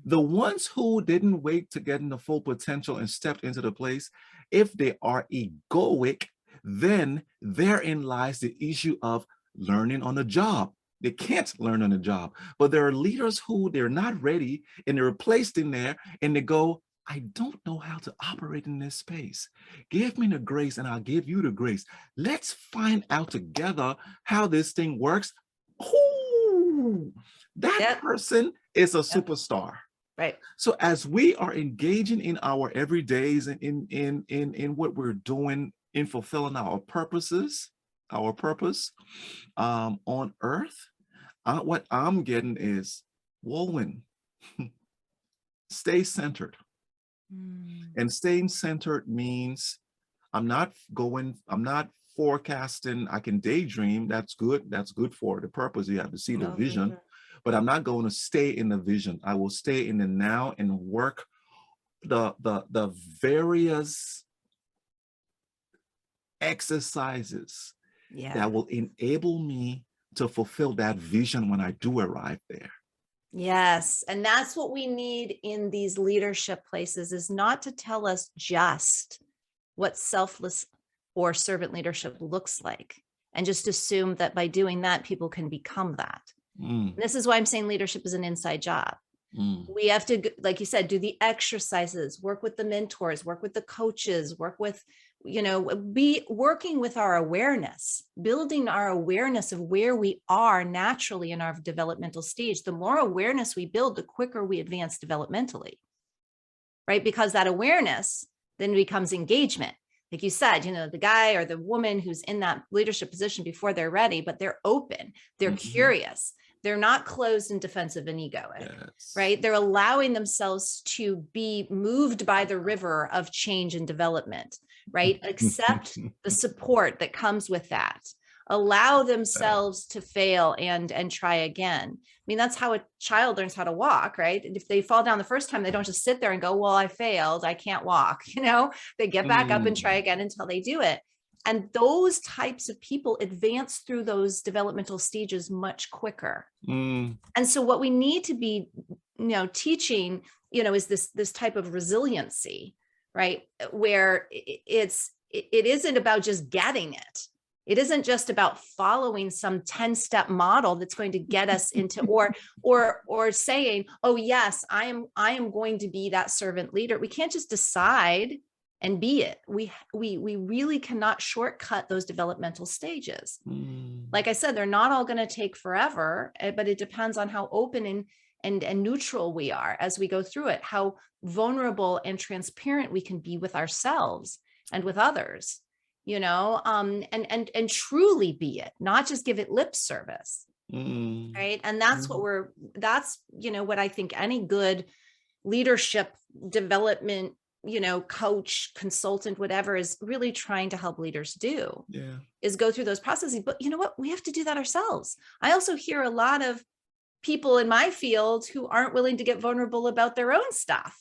the ones who didn't wait to get in the full potential and stepped into the place, if they are egoic, then therein lies the issue of learning on the job. They can't learn on the job. But there are leaders who they're not ready and they're placed in there and they go, I don't know how to operate in this space. Give me the grace and I'll give you the grace. Let's find out together how this thing works. Ooh, that person is a superstar. Right. So as we are engaging in our everydays and in what we're doing in fulfilling our purpose on earth, what I'm getting is, Wulwyn, stay centered. And staying centered means I'm not forecasting. I can daydream. That's good. That's good for the purpose. You have to see the vision, but I'm not going to stay in the vision. I will stay in the now and work the various exercises that will enable me to fulfill that vision when I do arrive there. Yes. And that's what we need in these leadership places, is not to tell us just what selfless or servant leadership looks like, and just assume that by doing that, people can become that. This is why I'm saying leadership is an inside job. We have to, like you said, do the exercises, work with the mentors, work with the coaches, work with, be working with our awareness, building our awareness of where we are naturally in our developmental stage. The more awareness we build, the quicker we advance developmentally, right? Because that awareness then becomes engagement. Like you said, the guy or the woman who's in that leadership position before they're ready, but they're open, they're curious. They're not closed and defensive and egoic, right? They're allowing themselves to be moved by the river of change and development, right? Accept the support that comes with that. Allow themselves to fail and try again. I mean, that's how a child learns how to walk, right? If they fall down the first time, they don't just sit there and go, well, I failed, I can't walk. They get back up and try again until they do it. And those types of people advance through those developmental stages much quicker. And so what we need to be, teaching, is this type of resiliency, right? Where it isn't about just getting it. It isn't just about following some 10-step model that's going to get us into, or saying, oh yes, I am going to be that servant leader. We can't just decide and be it. We really cannot shortcut those developmental stages. Like I said, they're not all going to take forever, but it depends on how open and neutral we are as we go through it, how vulnerable and transparent we can be with ourselves and with others, and truly be it, not just give it lip service. Right. And that's what I think any good leadership development, coach, consultant, whatever, is really trying to help leaders do, is go through those processes. But you know what? We have to do that ourselves. I also hear a lot of people in my field who aren't willing to get vulnerable about their own stuff.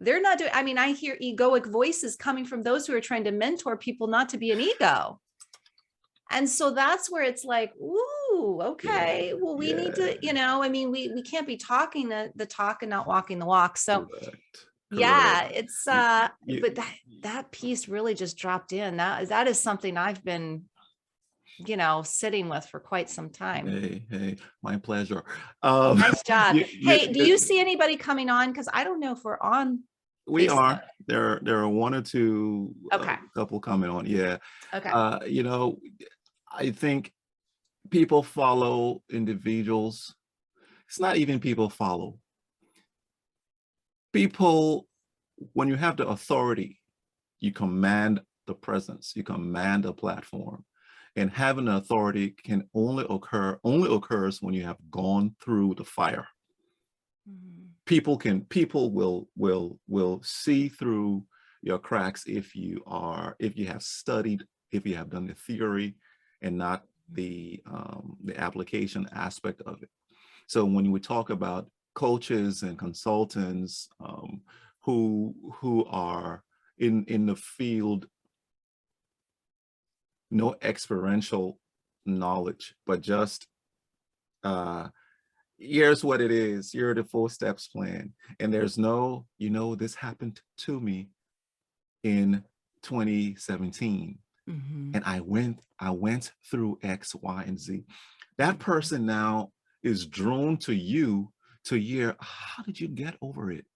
They're not doing, I hear egoic voices coming from those who are trying to mentor people not to be an ego. And so that's where it's like, ooh, okay, well, we need to, we can't be talking the talk and not walking the walk. So yeah, it's but that piece really just dropped in. That is something I've been, sitting with for quite some time. Hey, my pleasure. Nice job. Hey, do you see anybody coming on? Because I don't know if we're on. We Facebook. are. There are one or two couple coming on. Yeah. Okay. I think people follow individuals. It's not even people follow. People, when you have the authority, you command the presence, you command a platform. And having the authority can only occurs when you have gone through the fire. People will see through your cracks if you have studied, if you have done the theory and not the application aspect of it. So when we talk about coaches and consultants who are in the field, no experiential knowledge, but just here's what it is, here are the 4 steps plan, and there's no, this happened to me in 2017, and I went through X, Y, and Z. That person now is drawn to you to hear, how did you get over it?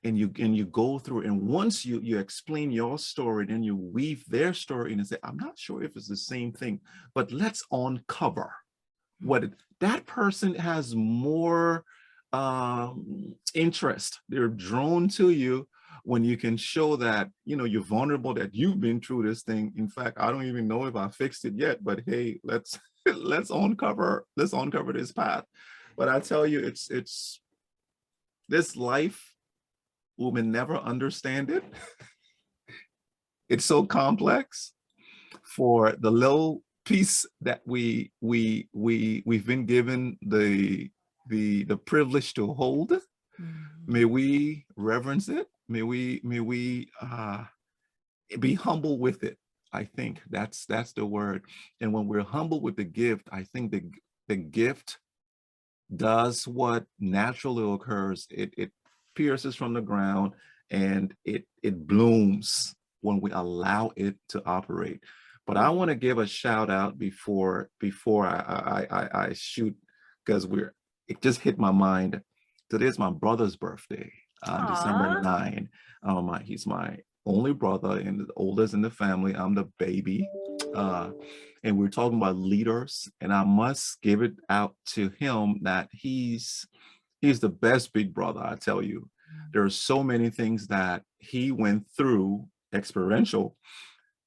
And you go through, and once you explain your story, then you weave their story in and say, I'm not sure if it's the same thing, but let's uncover what that person has more interest. They're drawn to you when you can show that, you're vulnerable, that you've been through this thing. In fact, I don't even know if I fixed it yet, but hey, let's uncover this path. But I tell you, it's this life, women never understand it. It's so complex. For the little piece that we've been given the privilege to hold, may we reverence it. May we be humble with it. I think that's the word. And when we're humble with the gift, I think the gift does what naturally occurs. It pierces from the ground, and it blooms when we allow it to operate. But I want to give a shout out before I shoot, because it just hit my mind. Today's my brother's birthday, December 9. He's my only brother and the oldest in the family. I'm the baby. And we're talking about leaders, and I must give it out to him that he's the best big brother. I tell you, there are so many things that he went through experiential,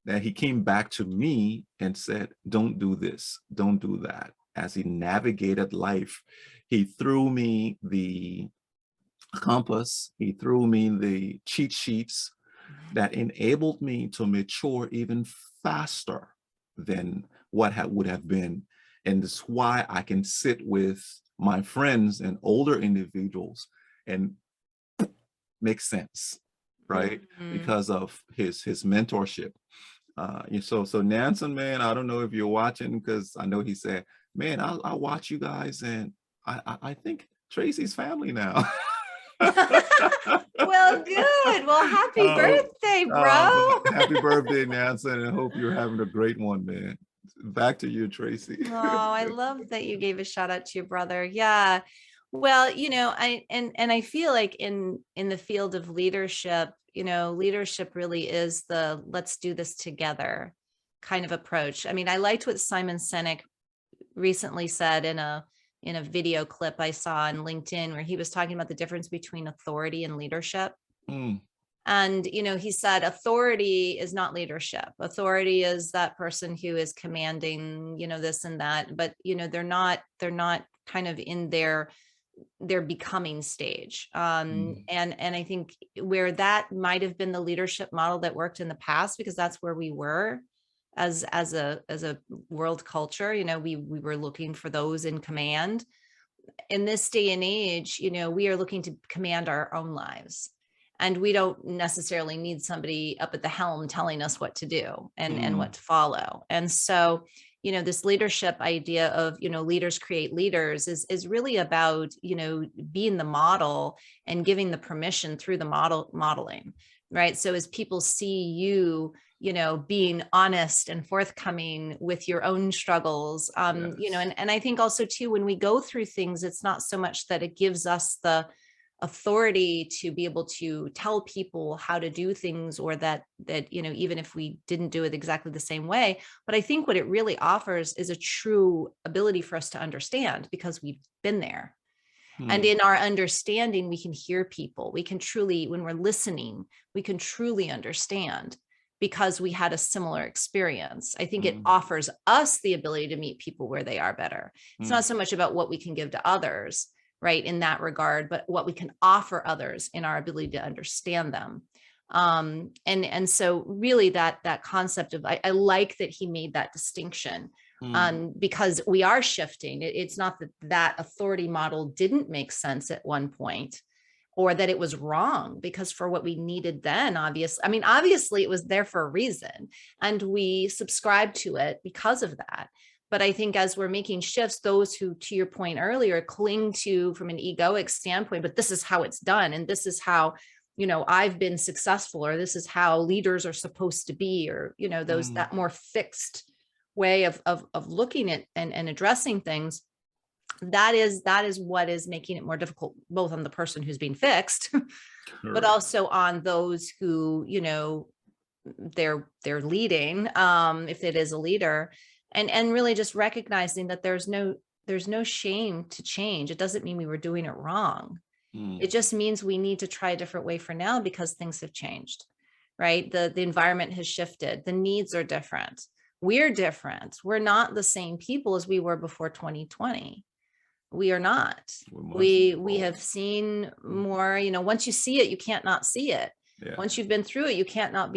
that he came back to me and said, don't do this, don't do that. As he navigated life, he threw me the compass, he threw me the cheat sheets that enabled me to mature even faster than what would have been. And that's why I can sit with my friends and older individuals and make sense, right? Because of his mentorship. So Nansen, man, I don't know if you're watching, because I know he said, man, I watch you guys, and I think Traci's family now. Well, good. Well, happy birthday, bro. Happy birthday, Nansen, and I hope you're having a great one, man. Back to you, Traci. Oh, I love that you gave a shout out to your brother. Yeah. Well, I feel like in the field of leadership, leadership really is the let's do this together kind of approach. I mean, I liked what Simon Sinek recently said in a video clip I saw on LinkedIn, where he was talking about the difference between authority and leadership. And, he said, authority is not leadership. Authority is that person who is commanding, this and that, but, they're not kind of in their becoming stage. And I think where that might've been the leadership model that worked in the past, because that's where we were as a world culture, we were looking for those in command. In this day and age, we are looking to command our own lives. And we don't necessarily need somebody up at the helm telling us what to do and what to follow. And so, this leadership idea of, leaders create leaders is really about, being the model and giving the permission through the modeling, right? So as people see you, being honest and forthcoming with your own struggles, Yes. and I think also too, when we go through things, it's not so much that it gives us the authority to be able to tell people how to do things, or that even if we didn't do it exactly the same way, but I think what it really offers is a true ability for us to understand, because we've been there. And in our understanding, we can hear people. We can truly, when we're listening, we can truly understand, because we had a similar experience. I think it offers us the ability to meet people where they are better. It's not so much about what we can give to others, right, in that regard, but what we can offer others in our ability to understand them. And so really that concept of, I like that he made that distinction, because we are shifting. It's not that authority model didn't make sense at one point, or that it was wrong, because for what we needed then, obviously it was there for a reason, and we subscribe to it because of that. But I think as we're making shifts, those who, to your point earlier, cling to from an egoic standpoint, but this is how it's done, and this is how, I've been successful, or this is how leaders are supposed to be, or, that more fixed way of looking at and addressing things. That is what is making it more difficult, both on the person who's being fixed, but also on those who, they're leading, if it is a leader, and really just recognizing that there's no shame to change. It doesn't mean we were doing it wrong. It just means we need to try a different way for now, because things have changed, right? The environment has shifted. The needs are different. We're different. We're not the same people as we were before 2020. We are not. We have seen more, once you see it, you can't not see it. Yeah. Once you've been through it, you can't not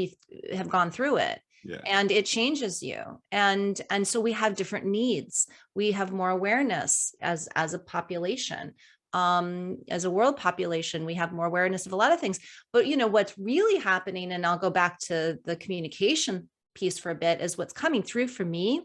have gone through it. Yeah. And it changes you. And so we have different needs. We have more awareness as a population. As a world population, we have more awareness of a lot of things. But what's really happening, and I'll go back to the communication piece for a bit, is what's coming through for me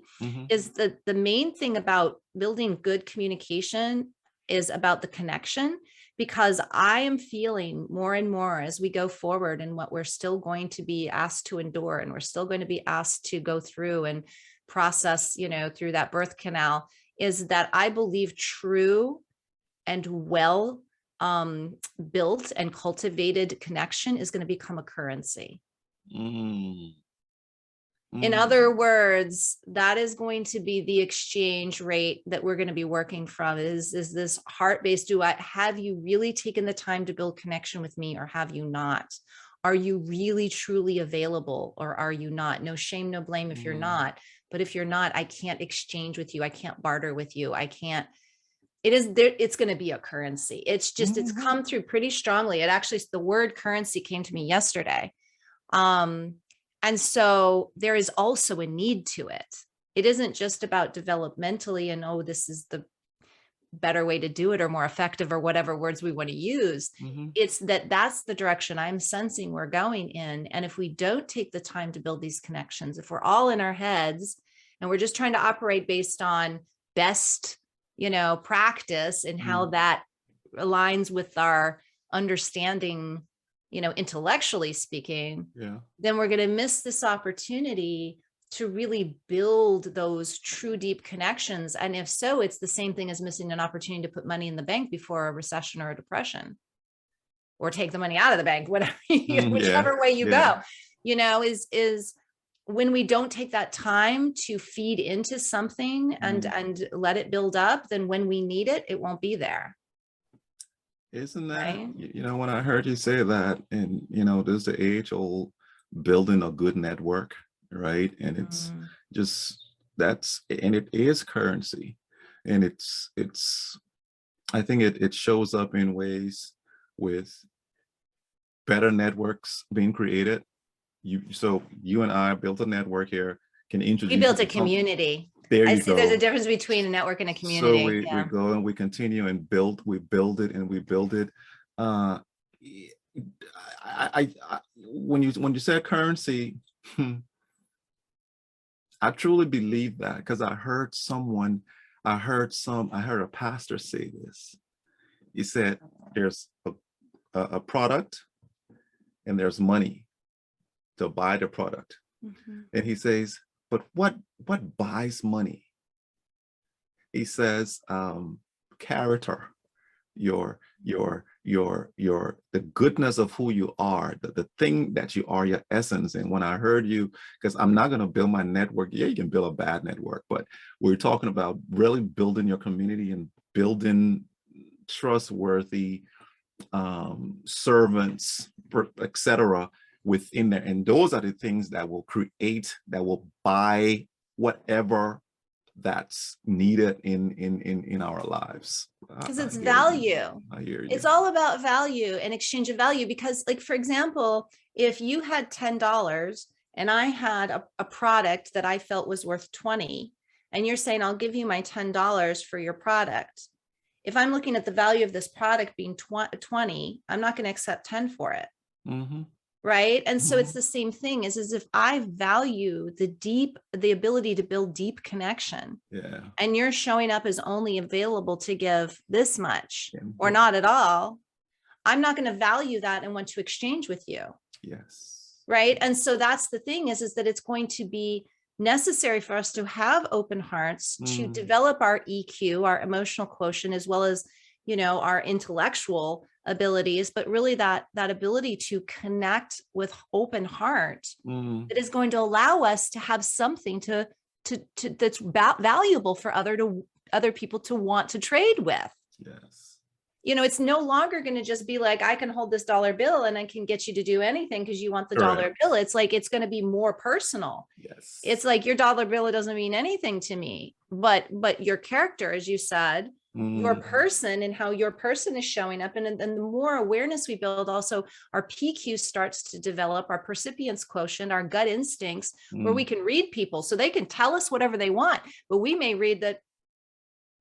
is the main thing about building good communication is about the connection, because I am feeling more and more as we go forward, and what we're still going to be asked to endure, and we're still going to be asked to go through and process, through that birth canal, is that I believe true and well built and cultivated connection is going to become a currency. In other words, that is going to be the exchange rate that we're going to be working from, is this heart-based, have you really taken the time to build connection with me, or have you not? Are you really truly available, or are you not? No shame, no blame if you're not. But if you're not, I can't exchange with you. I can't barter with you. I can't. It's going to be a currency. It's just, it's come through pretty strongly. It actually, the word currency came to me yesterday. And so there is also a need to it. It isn't just about developmentally and, oh, this is the better way to do it, or more effective, or whatever words we want to use. It's that's the direction I'm sensing we're going in. And if we don't take the time to build these connections, if we're all in our heads and we're just trying to operate based on best, practice, and how that aligns with our understanding, intellectually speaking, then we're going to miss this opportunity to really build those true deep connections. And if so, it's the same thing as missing an opportunity to put money in the bank before a recession or a depression, or take the money out of the bank, whatever, whichever way you go, is when we don't take that time to feed into something and let it build up, then when we need it, it won't be there. Isn't that, right? When I heard you say that, and, there's the age-old building a good network, right? And it's just, and it is currency. And it's, I think it shows up in ways with better networks being created. So you and I built a network here, can introduce. We built a community. There I you see go. There's a difference between a network and a community. So we go and we continue and build, we build it and we build it. When you said currency, I truly believe that, because I heard a pastor say this. He said, there's a product and there's money to buy the product. And he says, but what buys money? He says, character, the goodness of who you are, the thing that you are, your essence. And when I heard you, because I'm not going to build my network. Yeah, you can build a bad network, but we're talking about really building your community and building trustworthy servants, etc. within there. And those are the things that will create, that will buy whatever that's needed in our lives. Because it's I hear you. value. I hear you. It's all about value and exchange of value. Because, like, for example, if you had $10 and I had a product that I felt was worth 20, and you're saying, I'll give you my $10 for your product. If I'm looking at the value of this product being 20, I'm not going to accept 10 for it. Mhm. Right. And so it's Mhm. the same thing, is as if I value the ability to build deep connection, Yeah. and you're showing up as only available to give this much or Yeah. not at all, I'm not going to value that and want to exchange with you. Yes. Right. And so that's the thing, is that it's going to be necessary for us to have open hearts, to develop our EQ, our emotional quotient, as well as, our intellectual abilities, but really that ability to connect with open heart that is going to allow us to have something to that's valuable for other people to want to trade with. Yes. It's no longer going to just be like, I can hold this dollar bill and I can get you to do anything because you want the dollar bill. It's like, it's going to be more personal. Yes. It's like, your dollar bill, it doesn't mean anything to me, but your character, as you said, your person, and how your person is showing up. And the more awareness we build, also our PQ starts to develop, our percipience quotient, our gut instincts, where we can read people so they can tell us whatever they want, but we may read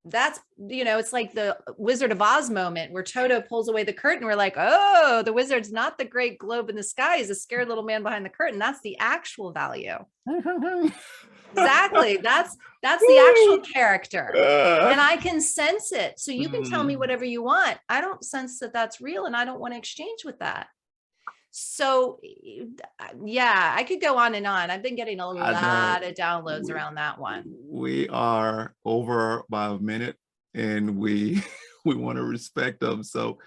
that's, it's like the Wizard of Oz moment where Toto pulls away the curtain. We're like, oh, the wizard's not the great globe in the sky. He's a scared little man behind the curtain. That's the actual value. Exactly. That's the actual character. And I can sense it. So you can tell me whatever you want. I don't sense that that's real, and I don't want to exchange with that. So yeah, I could go on and on. I've been getting a lot of downloads around that one. We are over by a minute, and we want to respect them. So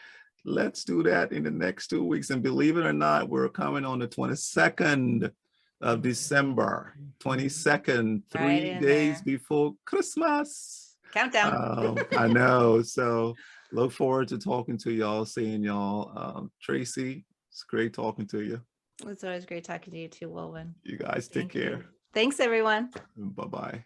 let's do that in the next 2 weeks. And believe it or not, we're coming on the 22nd of December, 22nd, 3 days before Christmas. Countdown. I know. So look forward to talking to y'all, seeing y'all. Traci, it's great talking to you. It's always great talking to you too, Wulwyn. You guys take care. Thanks, everyone. Bye-bye.